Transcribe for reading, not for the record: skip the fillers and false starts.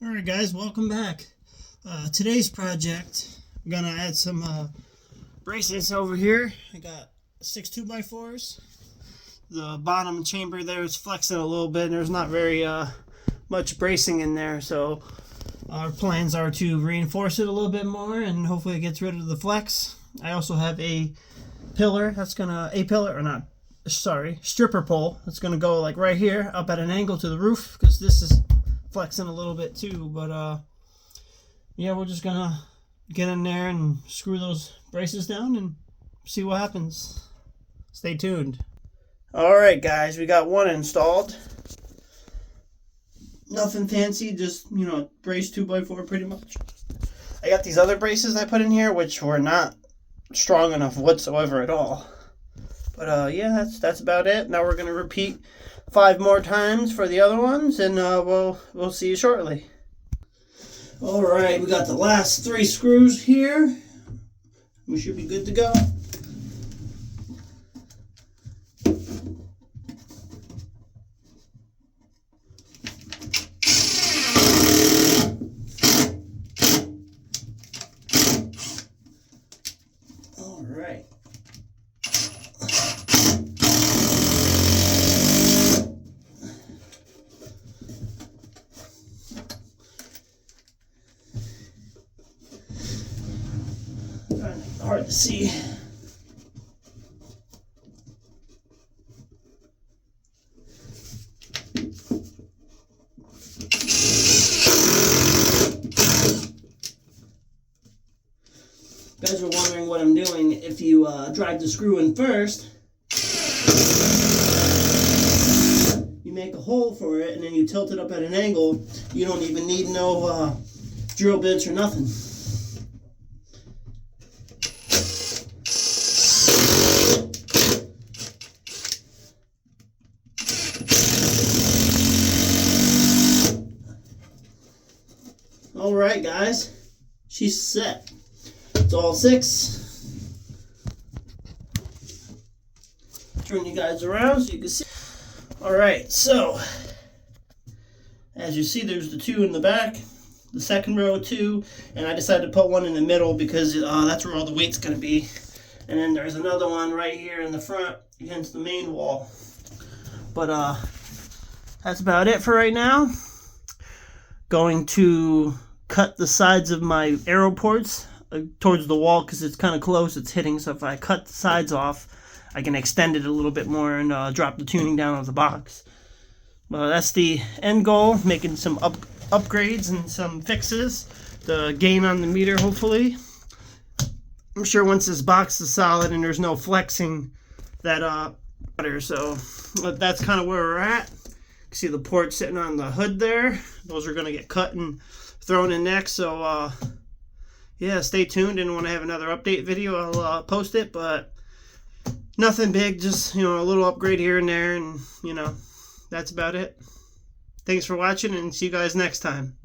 Alright guys, welcome back. Today's project, I'm gonna add some braces over here. I got 6 2x4s. The bottom chamber there is flexing a little bit and there's not very much bracing in there, so our plans are to reinforce it a little bit more and hopefully it gets rid of the flex. I also have a pillar that's gonna, stripper pole that's gonna go like right here up at an angle to the roof, because this is flexing a little bit too. But yeah, we're just gonna get in there and screw those braces down and see what happens. Stay tuned. Alright guys, we got one installed. Nothing fancy, just, brace 2x4 pretty much. I got these other braces I put in here which were not strong enough whatsoever at all. But yeah, that's about it. Now we're gonna repeat 5 more times for the other ones, and we'll see you shortly. All right, we got the last 3 screws here. We should be good to go. All right. Hard to see. You guys are wondering what I'm doing. If you drive the screw in first, you make a hole for it and then you tilt it up at an angle. You don't even need no drill bits or nothing. Alright guys, she's set. It's all 6. Turn you guys around so you can see. Alright, so as you see, there's the 2 in the back, the second row 2, and I decided to put one in the middle because that's where all the weight's going to be. And then there's another one right here in the front against the main wall. But that's about it for right now. Going to cut the sides of my arrow ports towards the wall because it's kind of close, it's hitting, so if I cut the sides off I can extend it a little bit more and drop the tuning down of the box. That's the end goal, making some upgrades and some fixes to gain on the meter hopefully. I'm sure once this box is solid and there's no flexing that better, so that's kind of where we're at. You can see the ports sitting on the hood there. Those are going to get cut and thrown in next, so yeah, stay tuned, and when I have another update video I'll post it, but nothing big, just a little upgrade here and there, and that's about it. Thanks for watching and see you guys next time.